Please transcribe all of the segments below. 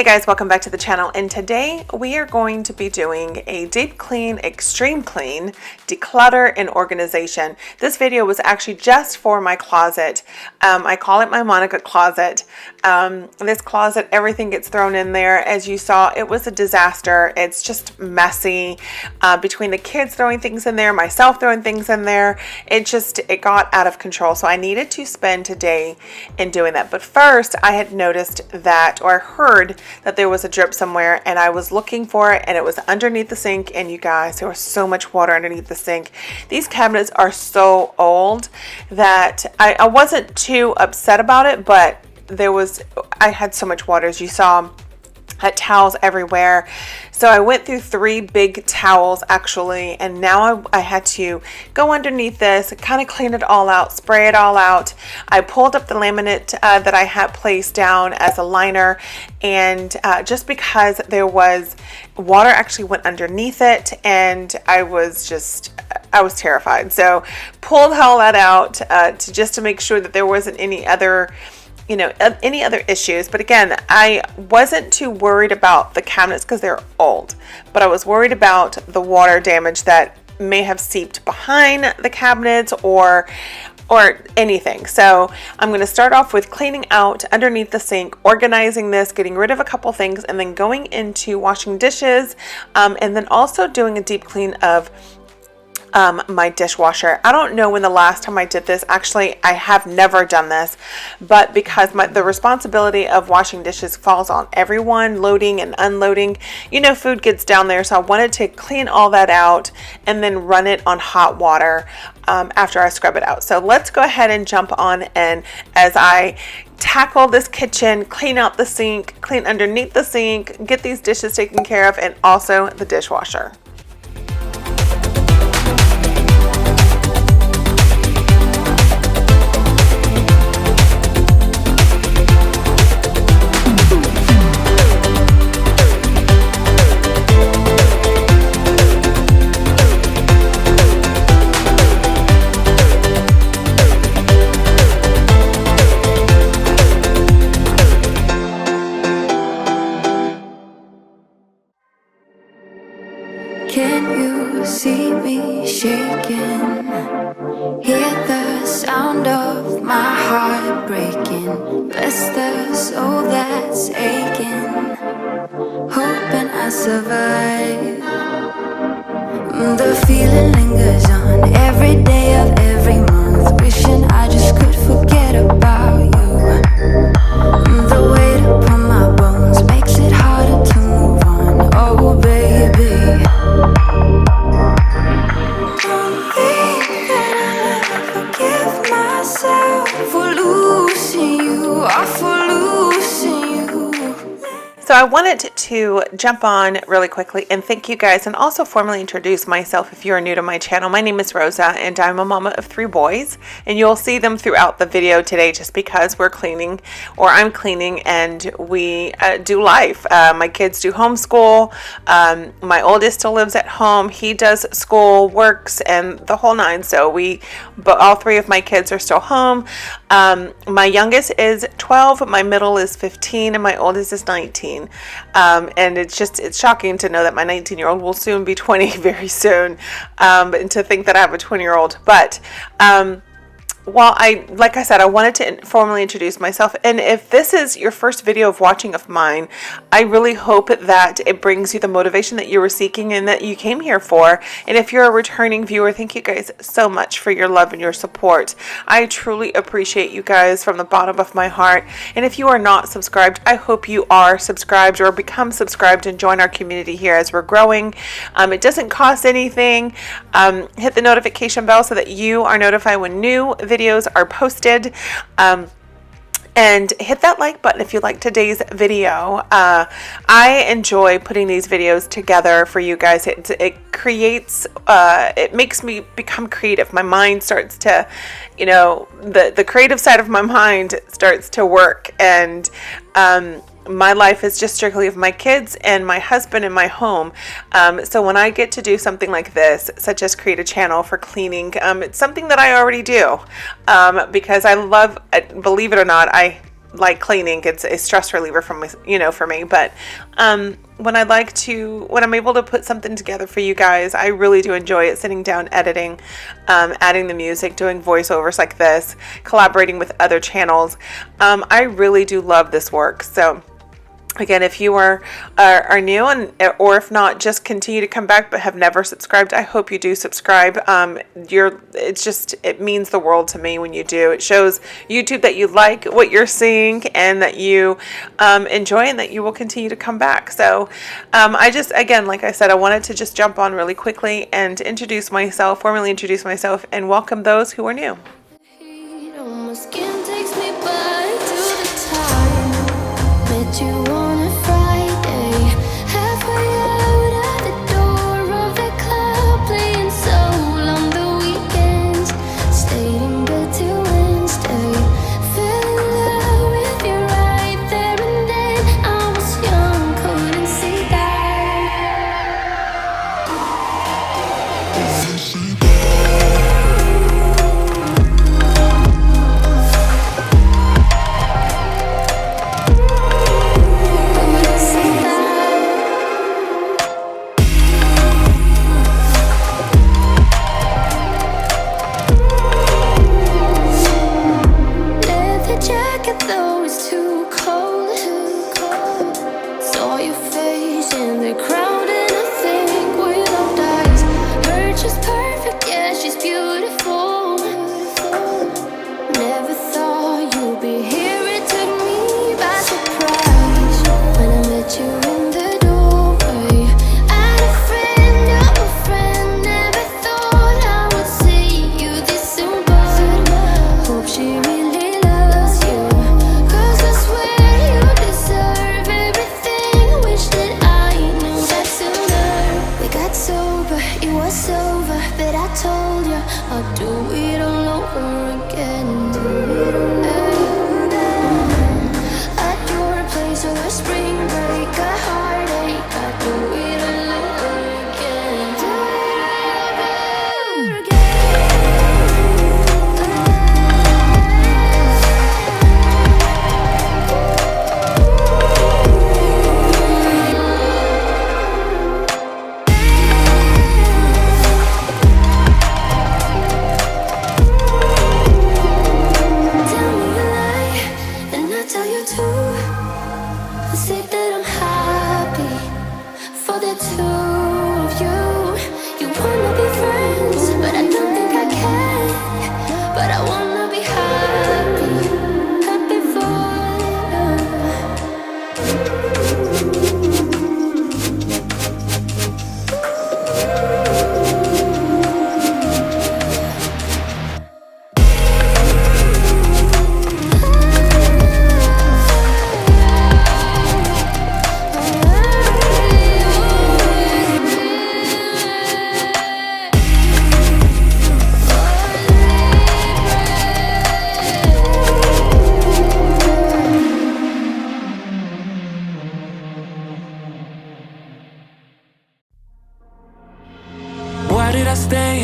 guys, welcome back to the channel, and today we are going to be doing a deep clean, extreme clean, declutter and organization. This video was actually just for my closet. I call it my Monica closet. This closet, everything gets thrown in there. As you saw, it was a disaster. It's just messy. Between the kids throwing things in there, myself throwing things in there, it got out of control. So I needed to spend today in doing that. But first, I had noticed that, or heard that there was a drip somewhere, and I was looking for it, and it was underneath the sink. And you guys, there was so much water underneath the sink. These cabinets are so old that I wasn't too upset about it, but I had so much water, as you saw. Had towels everywhere. So I went through 3 big towels actually, and now I had to go underneath this, kind of clean it all out, spray it all out. I pulled up the laminate that I had placed down as a liner, and just because there was water actually went underneath it, and I was terrified. So pulled all that out to make sure that there wasn't any other issues. But again, I wasn't too worried about the cabinets because they're old, but I was worried about the water damage that may have seeped behind the cabinets or anything. So I'm going to start off with cleaning out underneath the sink, organizing this, getting rid of a couple things, and then going into washing dishes, and then also doing a deep clean of my dishwasher. I don't know when the last time I did this. Actually, I have never done this, but because the responsibility of washing dishes falls on everyone, loading and unloading, food gets down there. So I wanted to clean all that out and then run it on hot water after I scrub it out. So let's go ahead and jump on, and as I tackle this kitchen, clean out the sink, clean underneath the sink, get these dishes taken care of, and also the dishwasher. Can you see me shaking? Hear the sound of my heart breaking. Bless the soul that's aching, hoping I survive. The feeling lingers on every day of every month, wishing I just could forget about you. The weight upon my bones makes it harder to move on. Oh baby, don't think that I'll ever forgive myself for losing you, or for losing you. So I wanted to jump on really quickly and thank you guys, and also formally introduce myself if you're new to my channel. My name is Rosa, and I'm a mama of 3 boys, and you'll see them throughout the video today just because we're cleaning, or I'm cleaning, and we do life. My kids do homeschool. My oldest still lives at home. He does school, works, and the whole 9. So but all 3 of my kids are still home. My youngest is 12, my middle is 15, and my oldest is 19. And it's shocking to know that my 19-year-old will soon be 20 very soon, and to think that I have a 20-year-old. But like I said, I wanted to formally introduce myself. And if this is your first video of watching of mine, I really hope that it brings you the motivation that you were seeking and that you came here for. And if you're a returning viewer, thank you guys so much for your love and your support. I truly appreciate you guys from the bottom of my heart. And if you are not subscribed, I hope you are subscribed or become subscribed and join our community here as we're growing. It doesn't cost anything. Hit the notification bell so that you are notified when new videos are posted, and hit that like button if you like today's video. I enjoy putting these videos together for you guys. It creates, it makes me become creative. My mind starts to, the creative side of my mind starts to work, and my life is just strictly of my kids and my husband and my home. So when I get to do something like this, such as create a channel for cleaning, it's something that I already do, because I love, believe it or not, I like cleaning. It's a stress reliever for me. But when I'm able to put something together for you guys, I really do enjoy it. Sitting down, editing, adding the music, doing voiceovers like this, collaborating with other channels. I really do love this work. So again, if you are new, or if not, just continue to come back but have never subscribed, I hope you do subscribe. It means the world to me when you do. It shows YouTube that you like what you're seeing and that you enjoy, and that you will continue to come back. So again, like I said, I wanted to just jump on really quickly and formally introduce myself, and welcome those who are new.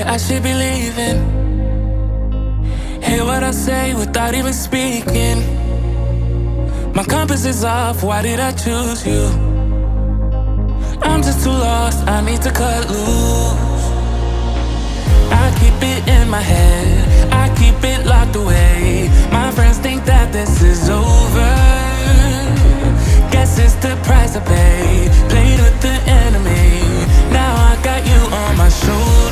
I should be leaving. Hear what I say without even speaking. My compass is off, why did I choose you? I'm just too lost, I need to cut loose. I keep it in my head, I keep it locked away. My friends think that this is over. Guess it's the price I pay. Played with the enemy, now I got you on my shoulders.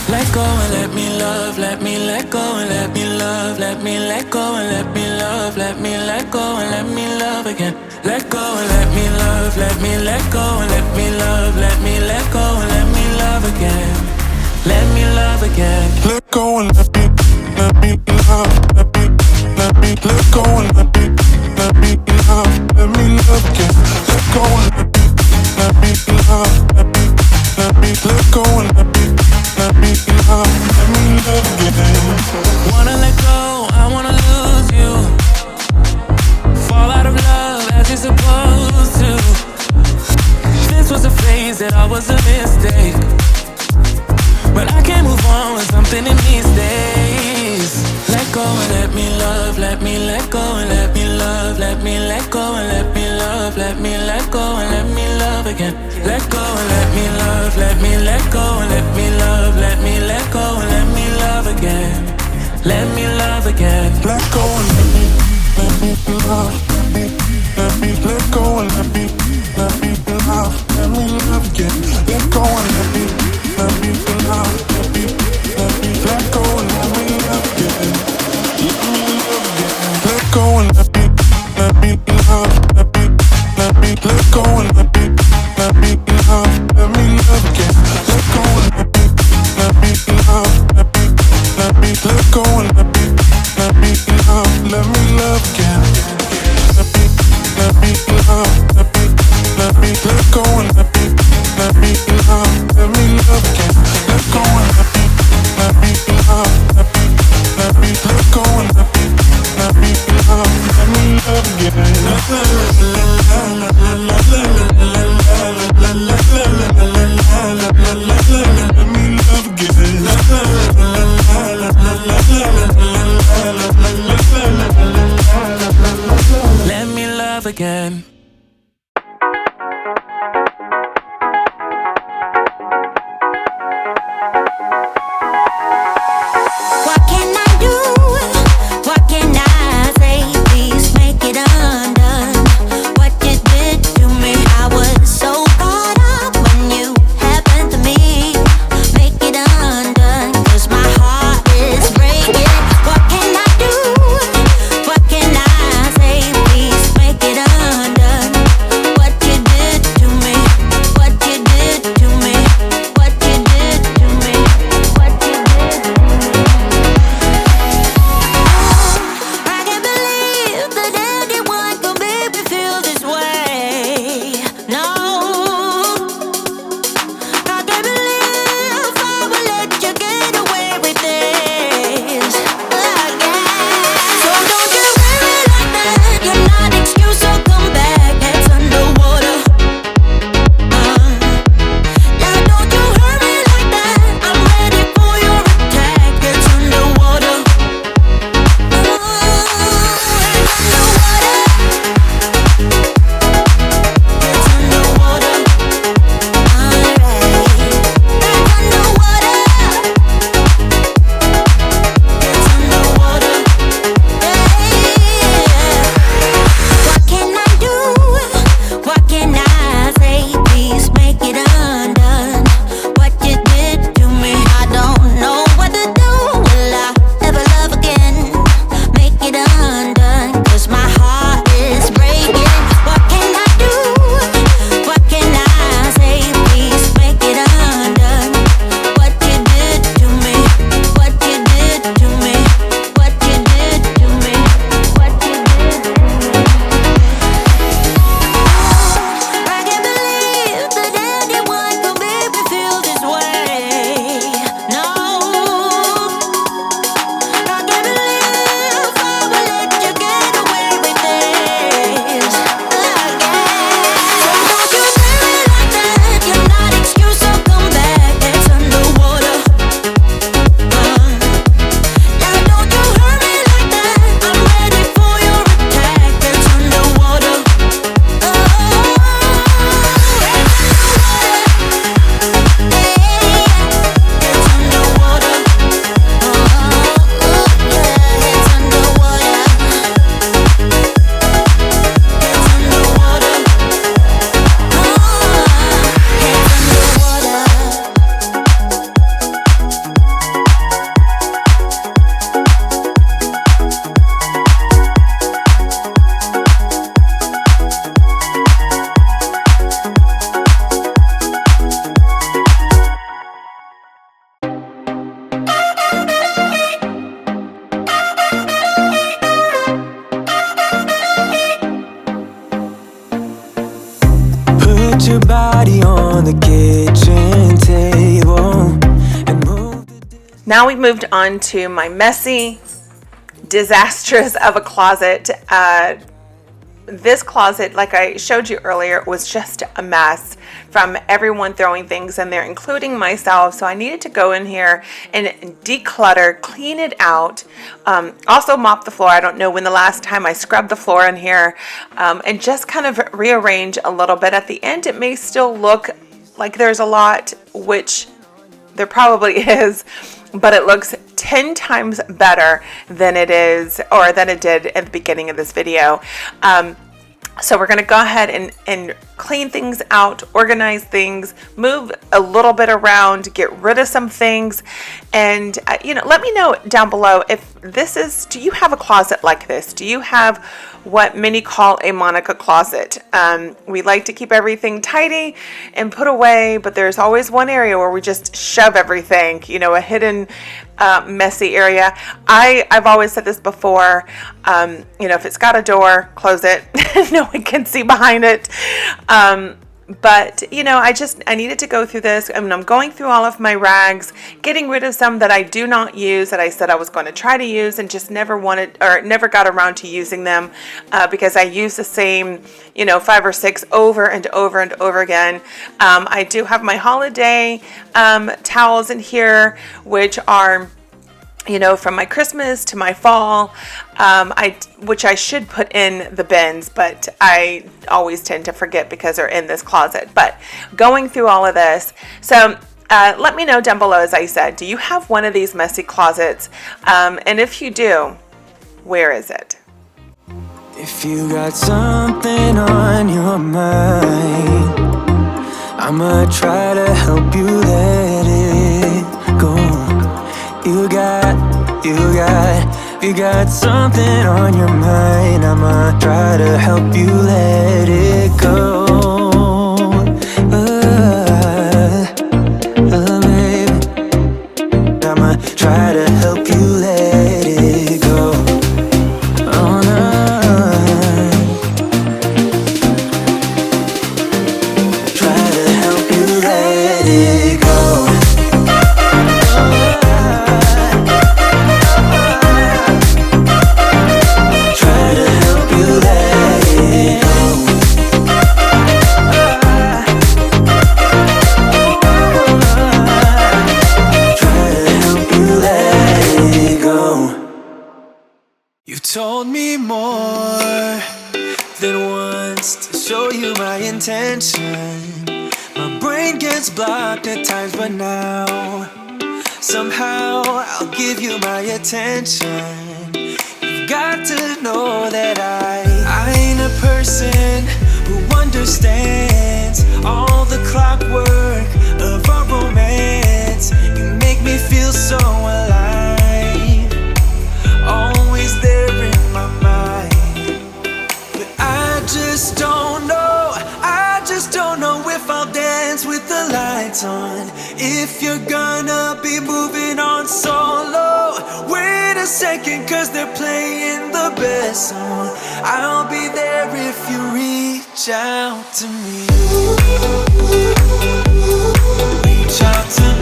Let go and let me love, let me let go and let me love. Let me let go and let me love, let me let go and let me love again. Let go and let me love, let me let go and let me love. Let me let go and let me love again. Let me love again. Let go and let me love, let me let go and let me love again. Let go and let me love, let me let go and let me love again. Wanna let go, I wanna lose you. Fall out of love as you're supposed to. This was a phase that I was a mistake, but I can't move on with something in these days. let go and let me love, let me let go and let me love, let me let go and let me love, let me let go and let me love again. Let go and let me love, let me let go and let me love, let me let go and let me love again. Let me love again. Let go and let me love. Let me let go and let me love. Let me love again. Let go and let me love. Let me let go and let me love again. Let me love again. Let go and let me love. Let me let go and let me love. Let me love again. Let go and let me love. Let me let go and let me love. Let me love again. Let me love. Let me let go and let me love. Let me love again. Let go and let me love. Let me let go and let me love. Let me love again. Let me love again. What can I do? What can I say? Please make it undone. What you did to me, I was so caught up when you happened to me. Make it undone, 'cause my heart is breaking. What can I do? What can I say? Please make it undone. What you did to me, what you did to me, what you did to me, what you did to me. I can't believe that anyone could make me feel this way. No, I can't believe I will let you get away with this again. So don't you worry like that. You're not excuse, so come back. Heads underwater. Now don't you hurt me like that. I'm ready for your attack. Heads underwater. What can I do? What can I say? Please make it undone. What you did to me, I don't know what to do. Will I ever love again? Make it undone, 'cause my heart is breaking. What can I do? What can I say? Please make it undone. What you did to me, what you did to me, what you did to me, what you did to me. I can't believe that anyone could make me feel this way. No, I can't believe I will let you get away with this again. So don't you worry like that. You're not excuse, so come back. It's underwater. Now don't you hurt me like that. I'm ready for your attack. It's underwater. It's underwater. It's underwater. Put your body on the kitchen table and move the Now we've moved on to my messy, disastrous of a closet. this closet, like I showed you earlier, was just a mess from everyone throwing things in there, including myself. So I needed to go in here and declutter, clean it out, also mop the floor. I don't know when the last time I scrubbed the floor in here, and just kind of rearrange a little bit. At the end, it may still look like there's a lot, which there probably is, but it looks 10 times better than it is, or than it did at the beginning of this video. So we're going to go ahead and clean things out, organize things, move a little bit around, get rid of some things. And, let me know down below if do you have a closet like this? Do you have what many call a Monica closet? We like to keep everything tidy and put away, but there's always one area where we just shove everything, a hidden messy area. I've always said this before, if it's got a door, close it. No one can see behind it. But I needed to go through this. I'm going through all of my rags, getting rid of some that I do not use, that I said I was going to try to use and just never got around to using them, because I use the same 5 or 6 over and over and over again. I do have my holiday towels in here, which are from my Christmas to my fall, which I should put in the bins, but I always tend to forget because they're in this closet. But going through all of this, so let me know down below, as I said, do you have one of these messy closets? And if you do, where is it? If you got something on your mind, I'ma try to help you let it go. You got something on your mind, I'ma try to help you let it go. Baby, I'ma try to help you let it go. Oh, no. Try to help you let it go. Told me more than once to show you my intention. My brain gets blocked at times, but now somehow I'll give you my attention. You've got to know that I ain't a person who understands all the clockwork of our romance. You make me feel so alive, always there in my mind. But I just don't know if I'll dance with the lights on. If you're gonna be moving on solo, wait a second, 'cause they're playing the best song. I'll be there if you reach out to me. Reach out to me.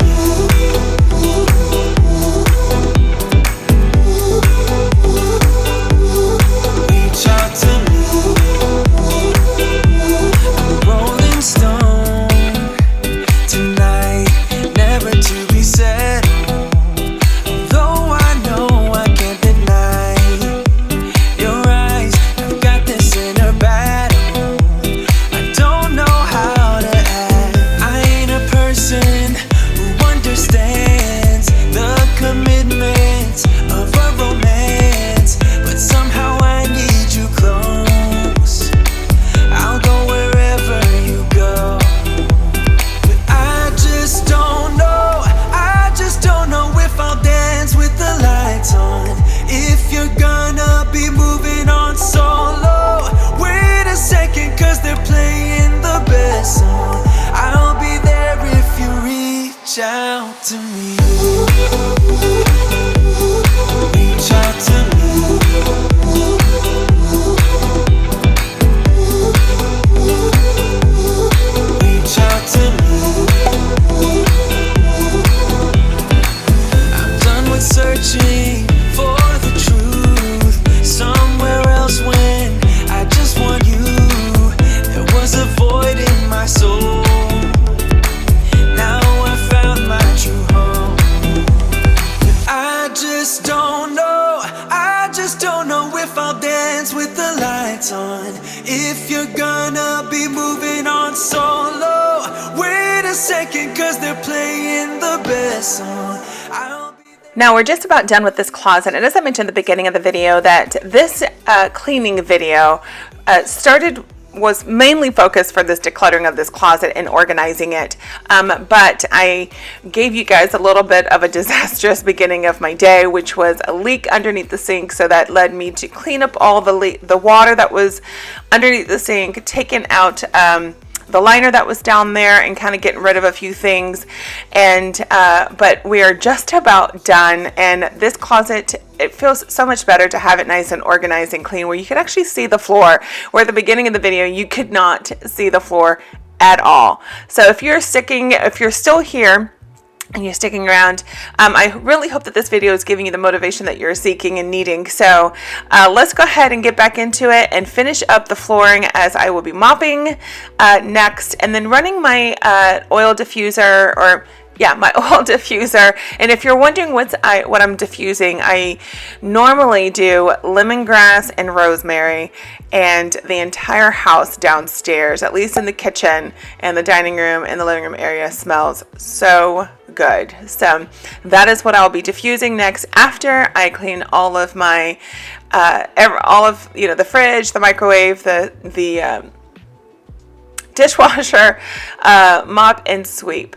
Who just don't know if I'll dance with the lights on. If you're gonna be moving on solo, wait a second, cause they're playing the best song. Now we're just about done with this closet, and as I mentioned at the beginning of the video, that this cleaning video was mainly focused for this decluttering of this closet and organizing it. But I gave you guys a little bit of a disastrous beginning of my day, which was a leak underneath the sink. So that led me to clean up all the water that was underneath the sink, taking out the liner that was down there, and kind of getting rid of a few things. And but we are just about done, and this closet, it feels so much better to have it nice and organized and clean, where you can actually see the floor, where at the beginning of the video you could not see the floor at all. So if you're still here and you're sticking around, I really hope that this video is giving you the motivation that you're seeking and needing. So let's go ahead and get back into it and finish up the flooring, as I will be mopping next, and then running my oil diffuser, my oil diffuser. And if you're wondering what I'm diffusing, I normally do lemongrass and rosemary, and the entire house downstairs, at least in the kitchen and the dining room and the living room area, smells so good. So that is what I'll be diffusing next, after I clean all of my the fridge, the microwave, the dishwasher, mop and sweep.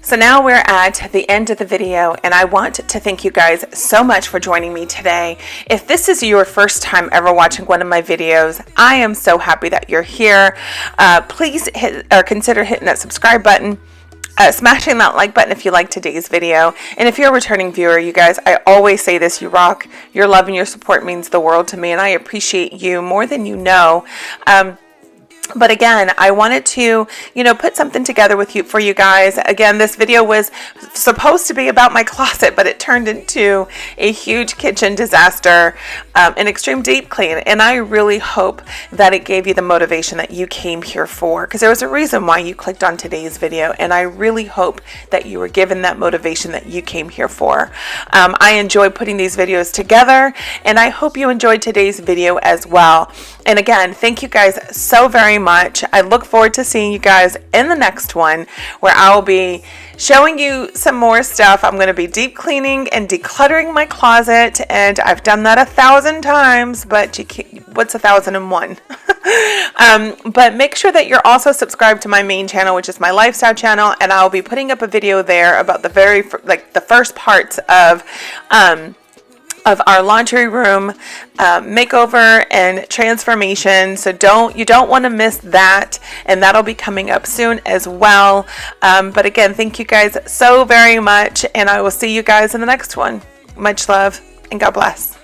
So now we're at the end of the video, and I want to thank you guys so much for joining me today. If this is your first time ever watching one of my videos, I am so happy that you're here. Please consider hitting that subscribe button. Smashing that like button if you like today's video. And if you're a returning viewer, you guys, I always say this: you rock. Your love and your support means the world to me, and I appreciate you more than you know. But again, I wanted to, put something together for you guys. Again, this video was supposed to be about my closet, but it turned into a huge kitchen disaster, an extreme deep clean. And I really hope that it gave you the motivation that you came here for, because there was a reason why you clicked on today's video. And I really hope that you were given that motivation that you came here for. I enjoy putting these videos together, and I hope you enjoyed today's video as well. And again, thank you guys so very much. I look forward to seeing you guys in the next one, where I will be showing you some more stuff. I'm going to be deep cleaning and decluttering my closet, and I've done that 1,000 times, but what's 1,001? But make sure that you're also subscribed to my main channel, which is my lifestyle channel, and I'll be putting up a video there about the first parts of of our laundry room makeover and transformation. So you don't want to miss that, and that'll be coming up soon as well. But again, thank you guys so very much, and I will see you guys in the next one. Much love and God bless.